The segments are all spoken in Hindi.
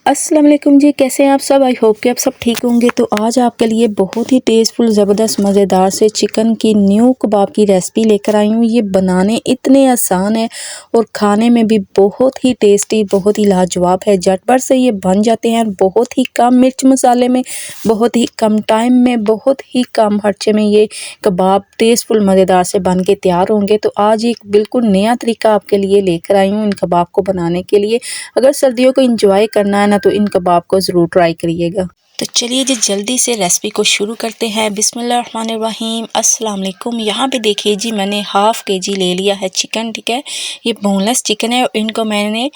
अस्सलाम वालेकुम जी, कैसे हैं आप सब। आई होप कि आप सब ठीक होंगे। तो आज आपके लिए बहुत ही टेस्टफुल ज़बरदस्त मज़ेदार से चिकन की न्यू कबाब की रेसिपी लेकर आई हूँ। ये बनाने इतने आसान है और खाने में भी बहुत ही टेस्टी, बहुत ही लाजवाब है। झटपट से ये बन जाते हैं, बहुत ही कम मिर्च मसाले में, बहुत ही कम टाइम में, बहुत ही कम खर्चे में ये कबाब टेस्टफुल मज़ेदार से बन के तैयार होंगे। तो आज एक बिल्कुल नया तरीका आपके लिए लेकर आई हूँ इन कबाब को बनाने के लिए। अगर सर्दियों को इंजॉय करना है ना, तो इन कबाब को ज़रूर ट्राई करिएगा। तो चलिए जी जल्दी से रेसिपी को शुरू करते हैं। बिस्मिल्लाहिर्रहमानिर्रहीम। अस्सलाम वालेकुम। यहाँ पे देखिए जी, मैंने हाफ़ केजी ले लिया है चिकन, ठीक है। ये बोनलेस चिकन है। इनको मैंने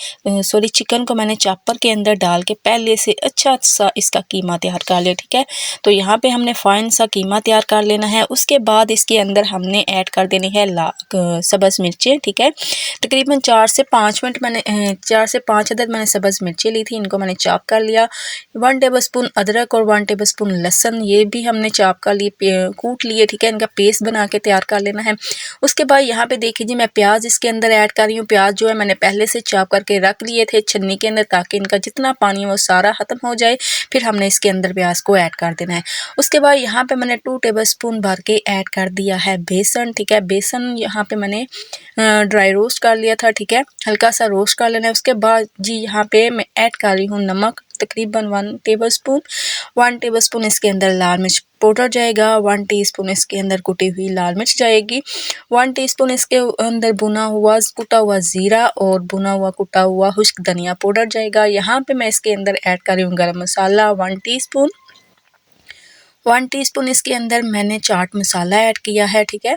चिकन को मैंने चॉपर के अंदर डाल के पहले से अच्छा सा इसका कीमा तैयार कर लिया, ठीक है। तो यहाँ पे हमने फाइन सा कीमा तैयार कर लेना है। उसके बाद इसके अंदर हमने ऐड कर देनी है सब्ज़ मिर्चें, ठीक है। तकरीबन 4 से 5 मिनट मैंने 4 से 5 अदद मैंने सब्ज़ मिर्ची ली थी, इनको मैंने चॉप कर लिया। 1 टेबलस्पून अदरक और 1 टेबलस्पून लहसुन ये भी हमने चॉप कर लिए, कूट लिए, ठीक है। इनका पेस्ट बना के तैयार कर लेना है। उसके बाद यहाँ पे देखिए जी, मैं प्याज इसके अंदर ऐड कर रही हूँ। प्याज जो है मैंने पहले से चॉप करके रख लिए थे छन्नी के अंदर, ताकि इनका जितना पानी है वो सारा ख़त्म हो जाए। फिर हमने इसके अंदर प्याज को ऐड कर देना है। उसके बाद यहाँ पे मैंने 2 टेबलस्पून भर के ऐड कर दिया है बेसन, ठीक है। बेसन यहाँ पे मैंने ड्राई रोस्ट कर लिया था, ठीक है। हल्का सा रोस्ट कर लेना है। उसके बाद जी यहाँ पे मैं ऐड कर रही हूँ नमक, तकरीबन 1 टेबलस्पून। 1 टेबलस्पून इसके अंदर लाल मिर्च पाउडर जाएगा। 1 टीस्पून इसके अंदर कुटी हुई लाल मिर्च जाएगी। 1 टीस्पून इसके अंदर भुना हुआ कुटा हुआ ज़ीरा और भुना हुआ कुटा हुआ खुश्क धनिया पाउडर जाएगा। यहाँ पे मैं इसके अंदर ऐड कर रही हूँ गरम मसाला 1 टीस्पून। 1 टीस्पून इसके अंदर मैंने चाट मसाला ऐड किया है, ठीक है।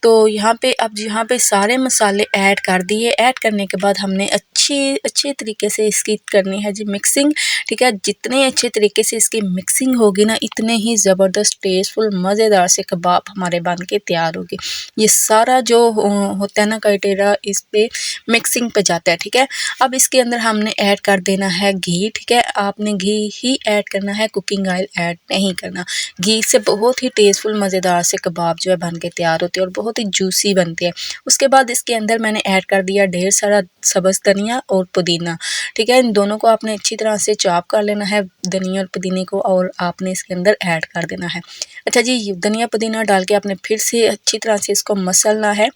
तो यहाँ पे सारे मसाले ऐड कर दिए। ऐड करने के बाद हमने अच्छे तरीके से इसकी करनी है जी मिक्सिंग, ठीक है। जितने अच्छे तरीके से इसकी मिक्सिंग होगी ना, इतने ही ज़बरदस्त टेस्टफुल मज़ेदार से कबाब हमारे बन के तैयार होगी। ये सारा जो होता है ना क्राइटेरिया, इस पे मिक्सिंग पे जाता है, ठीक है। अब इसके अंदर हमने ऐड कर देना है घी, ठीक है। आपने घी ही ऐड करना है, कुकिंग ऑयल ऐड नहीं करना। घी से बहुत ही टेस्टफुल मज़ेदार से कबाब जो है बन के तैयार होते हैं और बहुत ही जूसी बनते हैं। उसके बाद इसके अंदर मैंने ऐड कर दिया ढेर सारा सब्ज़ धनिया और पुदीना, ठीक है। इन दोनों को आपने अच्छी तरह से चॉप कर लेना है, धनिया और पुदीने को, और आपने इसके अंदर ऐड कर देना है। अच्छा जी, धनिया पुदीना डाल के आपने फिर से अच्छी तरह से इसको मसलना है।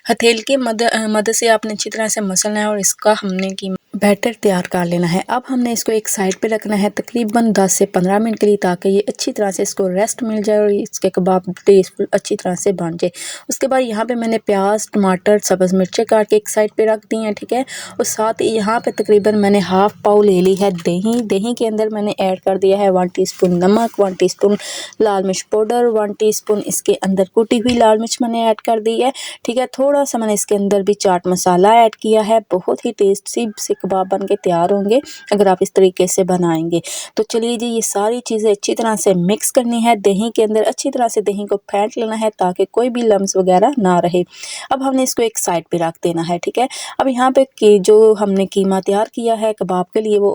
हथेली की मदद से आपने अच्छी तरह से मसलना है और इसका हमने की बैटर तैयार कर लेना है। अब हमने इसको एक साइड पे रखना है तकरीबन 10 से 15 मिनट के लिए, ताकि ये अच्छी तरह से इसको रेस्ट मिल जाए और इसके कबाब टेस्टफुल अच्छी तरह से बन जाए। उसके बाद यहाँ पे मैंने प्याज, टमाटर, सब्ज़ मिर्चें काट के एक साइड पे रख दी हैं, ठीक है। और साथ ही यहाँ पे तकरीबन मैंने हाफ़ पाव ले ली है दही। दही के अंदर मैंने ऐड कर दिया है 1 टीस्पून नमक, 1 टीस्पून लाल मिर्च पाउडर, 1 टीस्पून इसके अंदर कुटी हुई लाल मिर्च मैंने ऐड कर दी है, ठीक है। थोड़ा सा मैंने इसके अंदर भी चाट मसाला ऐड किया है। बहुत ही टेस्टी से कबाब बन के तैयार होंगे अगर आप इस तरीके से बनाएंगे। तो चलिए जी, ये सारी चीज़ें अच्छी तरह से मिक्स करनी है दही के अंदर। अच्छी तरह से दही को फेंट लेना है ताकि कोई भी लम्स वगैरह ना रहे। अब हमने इसको एक साइड पे रख देना है, ठीक है। अब यहाँ पे जो हमने कीमा तैयार किया है कबाब के लिए, वो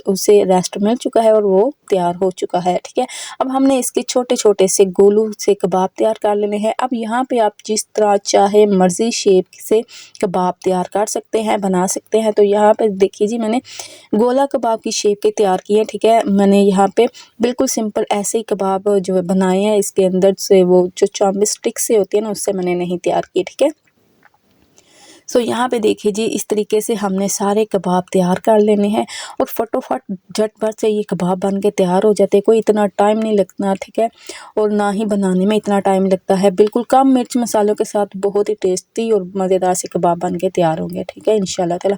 उसे रेस्ट मिल चुका है और वो तैयार हो चुका है, ठीक है। अब हमने इसके छोटे छोटे से गोलू से कबाब तैयार कर लेने हैं। अब यहाँ पे आप जिस तरह चाहे मर्ज़ी शेप से कबाब तैयार कर सकते हैं, बना सकते हैं। तो यहाँ पे देखिए जी, मैंने गोला कबाब की शेप के तैयार किए हैं, ठीक है। मैंने यहाँ पे बिल्कुल सिंपल ऐसे ही कबाब जो है बनाए हैं। इसके अंदर से वो जो चॉपिंग स्टिक से होती है ना, उससे मैंने नहीं तैयार किए, ठीक है। सो यहाँ पे देखिए जी, इस तरीके से हमने सारे कबाब तैयार कर लेने हैं और फटोफट झटपट से ये कबाब बन के तैयार हो जाते हैं। कोई इतना टाइम नहीं लगता, ठीक है, और ना ही बनाने में इतना टाइम लगता है। बिल्कुल कम मिर्च मसालों के साथ बहुत ही टेस्टी और मज़ेदार से कबाब बन के तैयार होंगे, ठीक है, इंशाल्लाह ताला।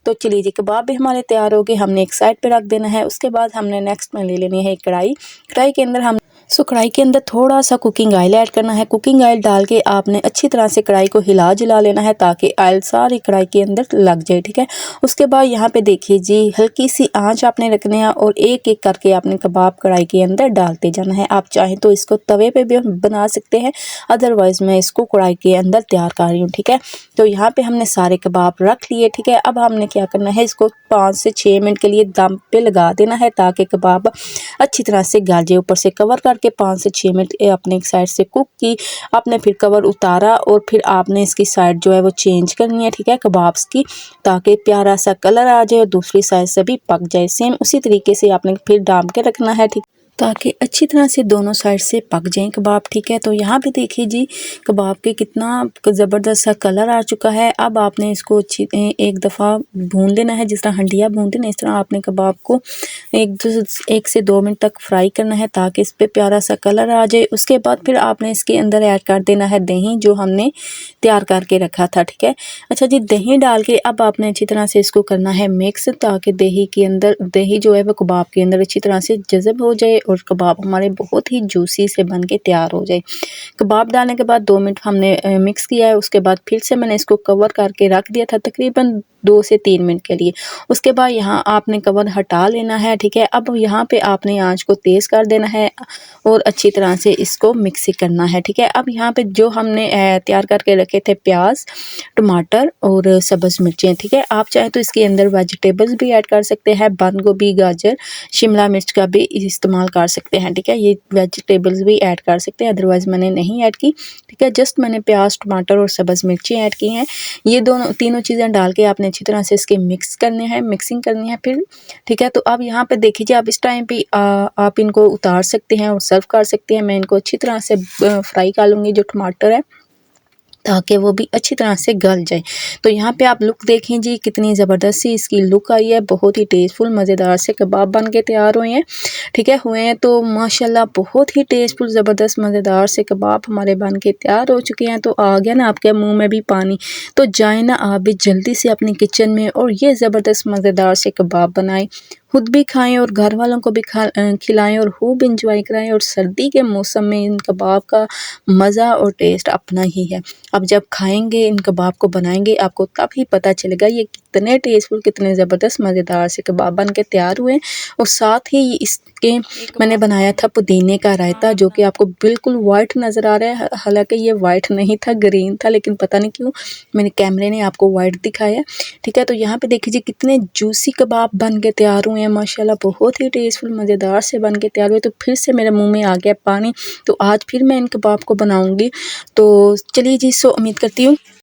तो चलिए जी, कबाब भी हमारे तैयार हो गए, हमने एक साइड पर रख देना है। उसके बाद हमने नेक्स्ट में ले लेनी है एक कढ़ाई। कढ़ाई के अंदर हम कढ़ाई के अंदर थोड़ा सा कुकिंग ऑयल ऐड करना है। कुकिंग ऑयल डाल के आपने अच्छी तरह से कढ़ाई को हिला जुला लेना है, ताकि ऑयल सारी कढ़ाई के अंदर लग जाए, ठीक है। उसके बाद यहाँ पे देखिए जी, हल्की सी आंच आपने रखनी है और एक एक करके आपने कबाब कढ़ाई के अंदर डालते जाना है। आप चाहें तो इसको तवे पे भी बना सकते हैं, अदरवाइज़ मैं इसको कढ़ाई के अंदर तैयार कर रही हूँ, ठीक है। तो यहाँ पे हमने सारे कबाब रख लिए, ठीक है। अब हमने क्या करना है, इसको 5 से 6 मिनट के लिए दम पे लगा देना है, ताकि कबाब अच्छी तरह से गल जाए। ऊपर से कवर करके 5 से 6 मिनट आपने एक साइड से कुक की। आपने फिर कवर उतारा और फिर आपने इसकी साइड जो है वो चेंज करनी है, ठीक है, कबाब्स की, ताकि प्यारा सा कलर आ जाए और दूसरी साइड से भी पक जाए। सेम उसी तरीके से आपने फिर डाल के रखना है, ठीक, ताकि अच्छी तरह से दोनों साइड से पक जाएं कबाब, ठीक है। तो यहाँ पे देखिए जी कबाब के कितना ज़बरदस्त सा कलर आ चुका है। अब आपने इसको एक दफ़ा भून लेना है, जिस तरह हंडिया भूनते हैं इस तरह आपने कबाब को 1 से 2 मिनट तक फ्राई करना है, ताकि इस पर प्यारा सा कलर आ जाए। उसके बाद फिर आपने इसके अंदर ऐड कर देना है दही, जो हमने तैयार करके रखा था, ठीक है। अच्छा जी, दही डाल के अब आपने अच्छी तरह से इसको करना है मिक्स, ताकि दही के अंदर दही जो है वो कबाब के अंदर अच्छी तरह से जज़ब हो जाए और कबाब हमारे बहुत ही जूसी से बन के तैयार हो जाए। कबाब डालने के बाद 2 मिनट हमने मिक्स किया है। उसके बाद फिर से मैंने इसको कवर करके रख दिया था तकरीबन 2 से 3 मिनट के लिए। उसके बाद यहाँ आपने कवर हटा लेना है, ठीक है। अब यहाँ पे आपने आँच को तेज़ कर देना है और अच्छी तरह से इसको मिक्स करना है, ठीक है। अब यहाँ पे जो हमने तैयार करके रखे थे प्याज, टमाटर और सब्ज़ मिर्चें, ठीक है। आप चाहे तो इसके अंदर वेजिटेबल्स भी ऐड कर सकते हैं, बंद गोभी, गाजर, शिमला मिर्च का भी इस्तेमाल कर सकते हैं, ठीक है। ये वेजिटेबल्स भी ऐड कर सकते हैं, अदरवाइज़ मैंने नहीं ऐड की, ठीक है। जस्ट मैंने प्याज, टमाटर और सब्ज़ मिर्चें ऐड की हैं। ये तीनों चीज़ें डाल के आपने अच्छी तरह से इसके मिक्सिंग करनी है फिर, ठीक है। तो अब यहाँ पे देखिए, आप इस टाइम पे आप इनको उतार सकते हैं और सर्व कर सकते हैं। मैं इनको अच्छी तरह से फ्राई कर लूँगी जो टमाटर है, ताकि वो भी अच्छी तरह से गल जाए। तो यहाँ पे आप लुक देखें जी, कितनी ज़बरदस्त सी इसकी लुक आई है। बहुत ही टेस्टफुल मज़ेदार से कबाब बन के तैयार हुए हैं, ठीक है, हुए हैं। तो माशाल्लाह बहुत ही टेस्टफुल ज़बरदस्त मज़ेदार से कबाब हमारे बन के तैयार हो चुके हैं। तो आ गया ना आपके मुंह में भी पानी, तो जाए ना आप भी जल्दी से अपनी किचन में और ये ज़बरदस्त मज़ेदार से कबाब बनाएं, खुद भी खाएं और घर वालों को भी खिलाएं और खूब इंजॉय कराएं। और सर्दी के मौसम में इन कबाब का मज़ा और टेस्ट अपना ही है। अब जब खाएंगे, इन कबाब को बनाएंगे, आपको तब ही पता चलेगा ये कितने टेस्टफुल, कितने ज़बरदस्त मज़ेदार से कबाब बन के तैयार हुए। और साथ ही इसके मैंने बनाया था पुदीने का रायता, जो कि आपको बिल्कुल वाइट नज़र आ रहा है, हालांकि ये वाइट नहीं था, ग्रीन था, लेकिन पता नहीं क्यों मैंने कैमरे ने आपको वाइट दिखाया, ठीक है। तो यहाँ पे देखिए कितने जूसी कबाब बन के तैयार हुए हैं माशाल्लाह, बहुत ही टेस्टफुल मज़ेदार से बन के तैयार हुए। तो फिर से मेरे मुँह में आ गया पानी। तो आज फिर मैं इन कबाब को बनाऊँगी। तो चलिए जी, उम्मीद करती हूँ